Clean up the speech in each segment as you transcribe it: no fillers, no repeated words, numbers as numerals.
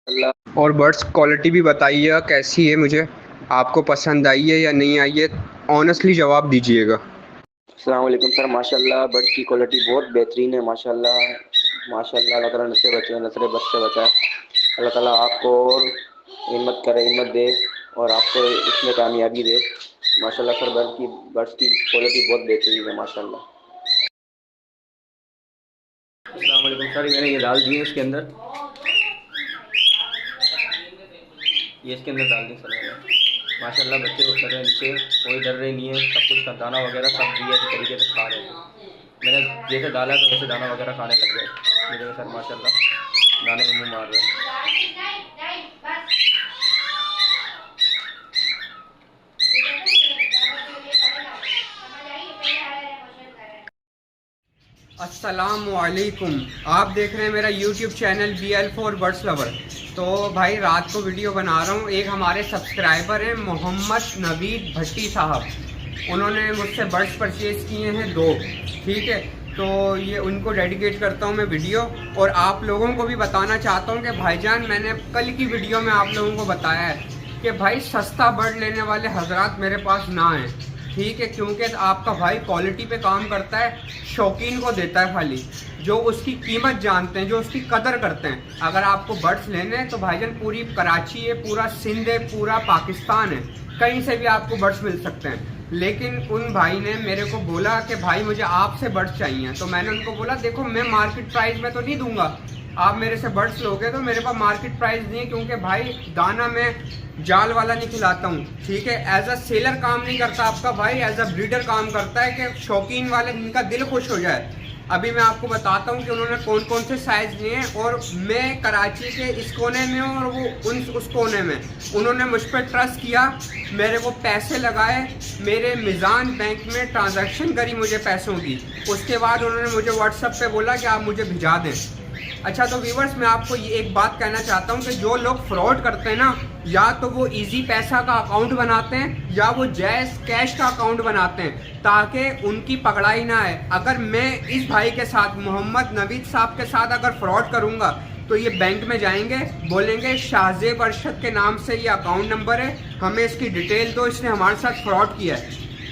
अल्लाह। और birds quality भी बताइएगा कैसी है, मुझे आपको पसंद आई है या नहीं आई है, ऑनेस्टली जवाब दीजिएगा। अस्सलाम वालेकुम सर, माशाल्लाह बर्ड की क्वालिटी बहुत बेहतरीन है। माशाल्लाह माशाल्लाह, अल्लाह ताला नस्लें बचाए, नस्लें बच से बचाए। अल्लाह ताला आपको और हिम्मत करे, हिम्मत दे और आपको इसमें कामयाबी दे। माशाल्लाह सर, बर्ड्स की क्वालिटी बहुत बेहतरीन है माशाल्लाह। अस्सलाम वालेकुम सर, मैंने ये डाल दिए इसके अंदर, ये इसके अंदर डाल दी सर मैंने। माशाल्लाह बच्चे उतर रहे हैं नीचे, कोई डर रहे नहीं है, सब कुछ का दाना वगैरह सब दिया इस तरीके से खा रहे हैं। मैंने जैसे डाला तो वैसे दाना वगैरह खाने लग गए। ये देखो सर माशाल्लाह दाने में मुँह मार रहे हैं। अस्सलामुअलैकुम। आप देख रहे हैं मेरा YouTube channel BL4 birds lover. तो भाई रात को वीडियो बना रहा हूँ। एक हमारे सब्सक्राइबर हैं मोहम्मद नवीद भट्टी साहब, उन्होंने मुझसे बर्ड्स परचेज़ किए हैं 2, ठीक है। तो ये उनको डेडिकेट करता हूँ मैं वीडियो, और आप लोगों को भी बताना चाहता हूँ कि भाईजान मैंने कल की वीडियो में आप लोगों को बताया है कि भाई सस्ता बर्ड लेने वाले हजरात मेरे पास ना आए, ठीक है। क्योंकि आपका भाई क्वालिटी पे काम करता है, शौकीन को देता है खाली, जो उसकी कीमत जानते हैं, जो उसकी कदर करते हैं। अगर आपको बर्ड्स लेने हैं तो भाईजान पूरी कराची है, पूरा सिंध है, पूरा पाकिस्तान है, कहीं से भी आपको बर्ड्स मिल सकते हैं। लेकिन उन भाई ने मेरे को बोला कि भाई मुझे आपसे बर्ड्स चाहिए, तो मैंने उनको बोला देखो मैं मार्केट प्राइस में तो नहीं दूंगा, आप मेरे से बर्ड्स लोगे तो मेरे पास मार्केट प्राइस नहीं है, क्योंकि भाई दाना मैं जाल वाला नहीं खिलाता हूँ, ठीक है। एज अ सेलर काम नहीं करता आपका भाई, एज अ ब्रीडर काम करता है कि शौकीन वाले जिनका दिल खुश हो जाए। अभी मैं आपको बताता हूँ कि उन्होंने कौन कौन से साइज लिए हैं, और मैं कराची के इस कोने में हूँ और वो उस कोने में। उन्होंने मुझ पर ट्रस्ट किया, मेरे को पैसे लगाए, मेरे मिज़ान बैंक में ट्रांजैक्शन करी मुझे पैसों की, उसके बाद उन्होंने मुझे व्हाट्सएप पे बोला कि आप मुझे भिजा दें। अच्छा, तो व्यूवर्स मैं आपको ये एक बात कहना चाहता हूँ कि जो लोग फ्रॉड करते हैं ना, या तो वो इजी पैसा का अकाउंट बनाते हैं या वो जैज़ कैश का अकाउंट बनाते हैं, ताकि उनकी पकड़ाई ना आए। अगर मैं इस भाई के साथ, मोहम्मद नवीद साहब के साथ अगर फ्रॉड करूँगा तो ये बैंक में जाएंगे, बोलेंगे शाहजेब अरशद के नाम से ये अकाउंट नंबर है, हमें इसकी डिटेल दो, इसने हमारे साथ फ्रॉड किया है,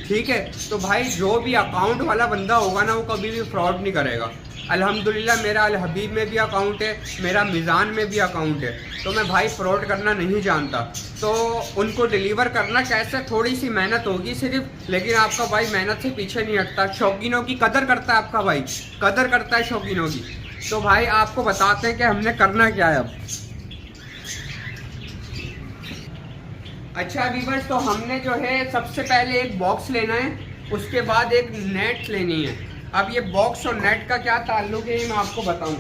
ठीक है। तो भाई जो भी अकाउंट वाला बंदा होगा ना, वो कभी भी फ्रॉड नहीं करेगा। अल्हम्दुलिल्लाह मेरा अल हबीब में भी अकाउंट है, मेरा मिज़ान में भी अकाउंट है, तो मैं भाई फ्रॉड करना नहीं जानता। तो उनको डिलीवर करना कैसे, थोड़ी सी मेहनत होगी सिर्फ, लेकिन आपका भाई मेहनत से पीछे नहीं हटता, शौकीनों की कदर करता है, आपका भाई कदर करता है शौकीनों की। तो भाई आपको बताते हैं कि हमने करना क्या है अब। अच्छा व्यूअर्स, तो हमने जो है सबसे पहले एक बॉक्स लेना है, उसके बाद एक नेट लेनी है। अब ये बॉक्स और नेट का क्या ताल्लुक है ये मैं आपको बताऊं।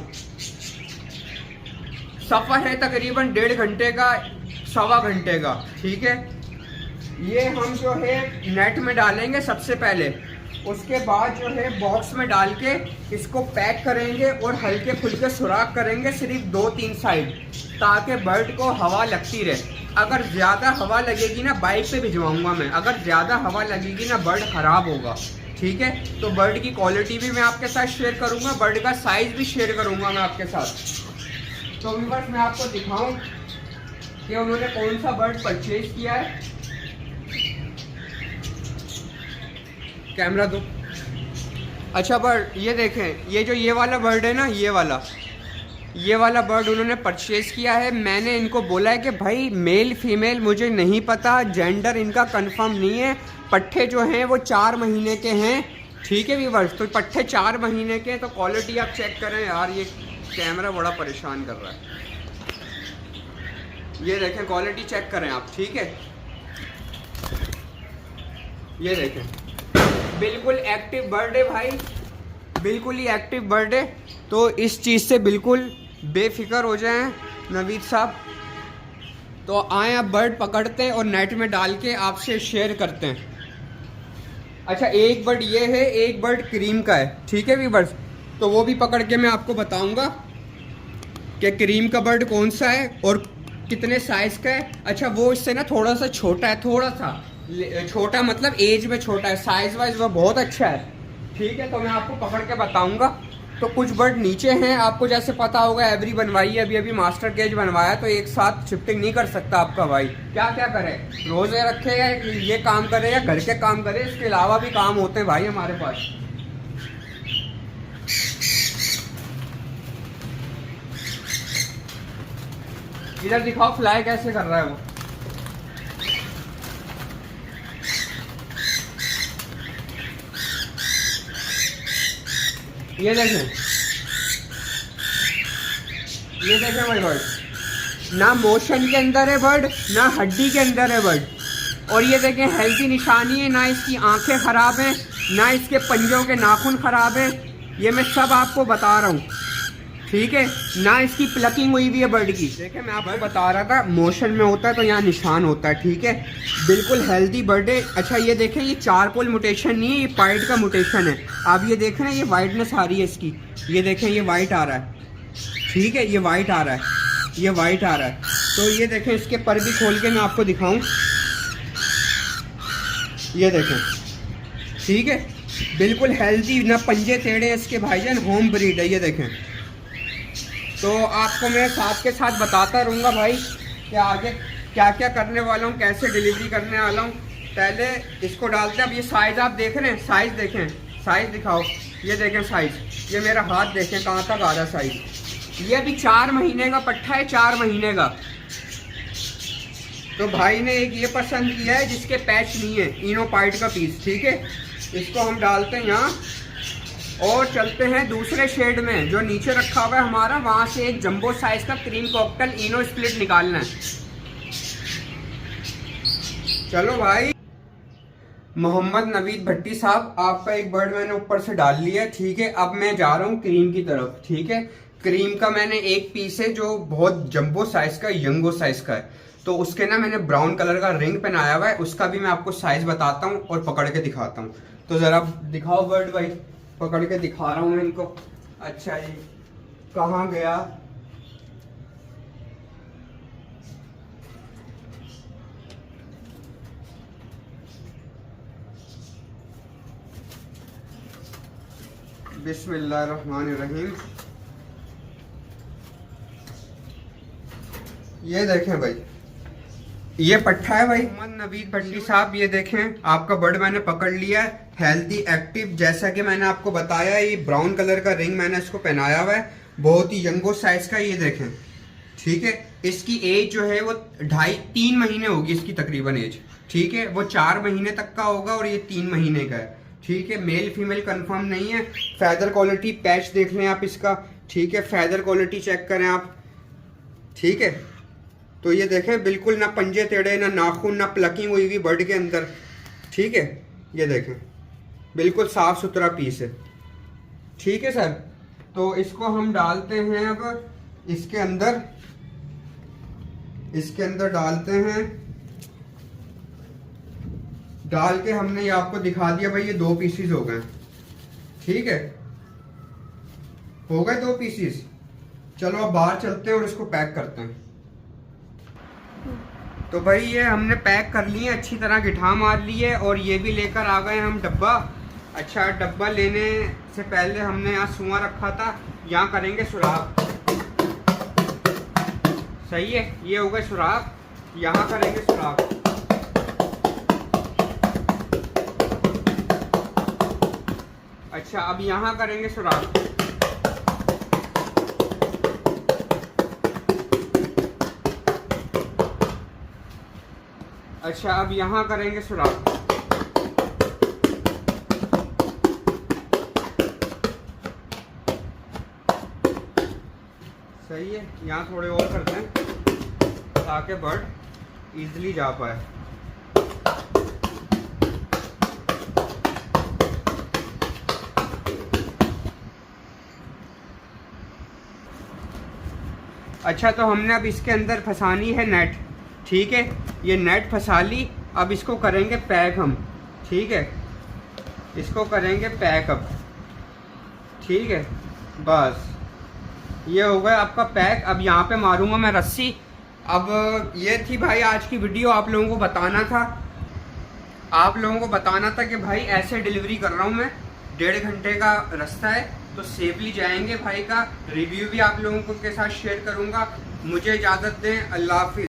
सफ़र है तकरीबन 1.5 घंटे का, 1.25 घंटे का, ठीक है। ये हम जो है नेट में डालेंगे सबसे पहले, उसके बाद जो है बॉक्स में डाल के इसको पैक करेंगे और हल्के फुल्के सुराख करेंगे सिर्फ 2-3 साइड, ताकि बर्ड को हवा लगती रहे। अगर ज़्यादा हवा लगेगी ना, बाइक पे भिजवाऊंगा मैं, अगर ज़्यादा हवा लगेगी ना बर्ड ख़राब होगा, ठीक है। तो बर्ड की क्वालिटी भी मैं आपके साथ शेयर करूंगा, बर्ड का साइज़ भी शेयर करूंगा मैं आपके साथ। तो व्यूअर्स मैं आपको दिखाऊं कि उन्होंने कौन सा बर्ड परचेज किया है। कैमरा दो। अच्छा बर्ड, ये देखें, ये जो ये वाला बर्ड है ना, ये वाला बर्ड उन्होंने परचेज़ किया है। मैंने इनको बोला है कि भाई मेल फीमेल मुझे नहीं पता, जेंडर इनका कंफर्म नहीं है, पट्ठे जो हैं वो 4 महीने के हैं, ठीक है व्यूअर्स। तो पट्ठे 4 महीने के, तो क्वालिटी आप चेक करें यार, ये कैमरा बड़ा परेशान कर रहा है। ये देखें, क्वालिटी चेक करें आप, ठीक है। ये देखें, बिल्कुल एक्टिव बर्ड है भाई, बिल्कुल ही एक्टिव बर्ड है। तो इस चीज़ से बिल्कुल बेफिक्र हो जाएं नवीद साहब। तो आए आप बर्ड पकड़ते हैं और नेट में डाल के आपसे शेयर करते हैं। अच्छा, एक बर्ड ये है, एक बर्ड क्रीम का है, ठीक है व्यूअर्स। तो वो भी पकड़ के मैं आपको बताऊंगा कि क्रीम का बर्ड कौन सा है और कितने साइज़ का है। अच्छा, वो इससे ना थोड़ा सा छोटा है, थोड़ा सा छोटा मतलब एज में छोटा है, साइज़ वाइज वो बहुत अच्छा है, ठीक है। तो मैं आपको पकड़ के बताऊंगा। तो कुछ बर्ड नीचे हैं, आपको जैसे पता होगा एवरी बनवाई है, अभी अभी मास्टर केज बनवाया, तो एक साथ शिफ्टिंग नहीं कर सकता आपका भाई। क्या क्या करे, रोजे रखे या ये काम करे या घर के काम करे, इसके अलावा भी काम होते हैं भाई हमारे पास। इधर दिखाओ फ्लाई कैसे कर रहा है वो। ये देखें भाई बर्ड ना मोशन के अंदर है बर्ड, ना हड्डी के अंदर है बर्ड। और ये देखें हेल्थी निशानी है, ना इसकी आंखें खराब हैं, ना इसके पंजों के नाखून खराब हैं। ये मैं सब आपको बता रहा हूँ, ठीक है। ना इसकी प्लकिंग हुई हुई है बर्ड की। देखिए मैं आपको बता रहा था मोशन में होता है तो यहाँ निशान होता है, ठीक है। बिल्कुल हेल्दी बर्ड है। अच्छा ये देखें, ये चारकोल म्यूटेशन नहीं है, ये पाइट का म्यूटेशन है। आप ये देख रहे हैं, ये वाइटनेस आ रही है इसकी, ये देखें ये वाइट आ रहा है, ठीक है, ये वाइट आ रहा है, ये वाइट आ रहा है। तो ये देखें, इसके पर भी खोल के मैं आपको दिखाऊं, ये देखें, ठीक है, बिल्कुल हेल्दी, ना पंजे टेढ़े हैं इसके भाईजान, होम ब्रीड है। ये देखें, तो आपको मैं साथ के साथ बताता रहूँगा भाई कि आगे क्या क्या करने वाला हूँ, कैसे डिलीवरी करने वाला हूँ। पहले इसको डालते हैं। अब ये साइज़ आप देख रहे हैं, साइज़ देखें, साइज़ दिखाओ, ये देखें साइज़, ये मेरा हाथ देखें कहाँ तक आ रहा साइज़। ये अभी 4 महीने का पट्ठा है, 4 महीने का। तो भाई ने एक ये पसंद किया है जिसके पैच नहीं है, इनोपाइट का पीस, ठीक है। इसको हम डालते हैं यहाँ और चलते हैं दूसरे शेड में जो नीचे रखा हुआ है हमारा, वहाँ से एक जंबो साइज का क्रीम कॉकटेल इनो स्प्लिट निकालना है। चलो भाई। मोहम्मद नवीद भट्टी साहब, आपका एक बर्ड मैंने ऊपर से डाल लिया, ठीक है। अब मैं जा रहा हूँ क्रीम की तरफ, ठीक है। क्रीम का मैंने एक पीस है जो बहुत जंबो साइज का, यंगो साइज का है, तो उसके ना मैंने ब्राउन कलर का रिंग पहनाया हुआ है, उसका भी मैं आपको साइज बताता हूँ और पकड़ के दिखाता हूँ। तो जरा दिखाओ बर्ड भाई, पकड़ के दिखा रहा हूँ मैं इनको। अच्छा जी, कहाँ गया? बिस्मिल्लाहिर्रहमानिर्रहीम। ये देखें भाई, ये पट्ठा है भाई। मोहम्मद नवीद भट्टी साहब, ये देखें आपका बर्ड मैंने पकड़ लिया है, हेल्दी एक्टिव, जैसा कि मैंने आपको बताया। ये ब्राउन कलर का रिंग मैंने इसको पहनाया हुआ है, बहुत ही यंगो साइज का, ये देखें, ठीक है। इसकी एज जो है वो 2.5-3 महीने होगी इसकी तकरीबन एज, ठीक है। वो 4 महीने तक का होगा और ये 3 महीने का है, ठीक है। मेल फीमेल कंफर्म नहीं है। फैदर क्वालिटी पैच देख लें आप इसका, ठीक है। फैदर क्वालिटी चेक करें आप, ठीक है। तो ये देखें, बिल्कुल ना पंजे टेढ़े, ना नाखून, ना प्लकिंग हुई हुई बर्ड के अंदर, ठीक है। ये देखें, बिल्कुल साफ सुथरा पीस है, ठीक है सर। तो इसको हम डालते हैं अब इसके अंदर, इसके अंदर डालते हैं। डाल के हमने ये आपको दिखा दिया भाई, ये 2 पीसीस हो गए, ठीक है, हो गए 2 पीसीस। चलो अब बाहर चलते हैं और इसको पैक करते हैं। तो भाई ये हमने पैक कर लिए, अच्छी तरह गिठा मार ली है और ये भी लेकर आ गए हम डब्बा। अच्छा, डब्बा लेने से पहले हमने यहाँ सुआ रखा था, यहाँ करेंगे सुराख, सही है। ये हो गए सुराख, यहाँ करेंगे सुराख। अच्छा, अब यहाँ करेंगे सुराख। अच्छा, अब यहाँ करेंगे सुराख। सही है, यहाँ थोड़े और करते हैं ताकि बर्ड इजीली जा पाए। अच्छा, तो हमने अब इसके अंदर फंसानी है नेट, ठीक है। ये नेट फंसा ली, अब इसको करेंगे पैक हम, ठीक है। इसको करेंगे पैक अब, ठीक है। बस ये हो गया आपका पैक। अब यहाँ पे मारूंगा मैं रस्सी। अब ये थी भाई आज की वीडियो, आप लोगों को बताना था, आप लोगों को बताना था कि भाई ऐसे डिलीवरी कर रहा हूँ मैं, 1.5 घंटे का रास्ता है, तो सेफली जाएंगे। भाई का रिव्यू भी आप लोगों को के साथ शेयर करूँगा। मुझे इजाज़त दें, अल्लाह हाफिज़।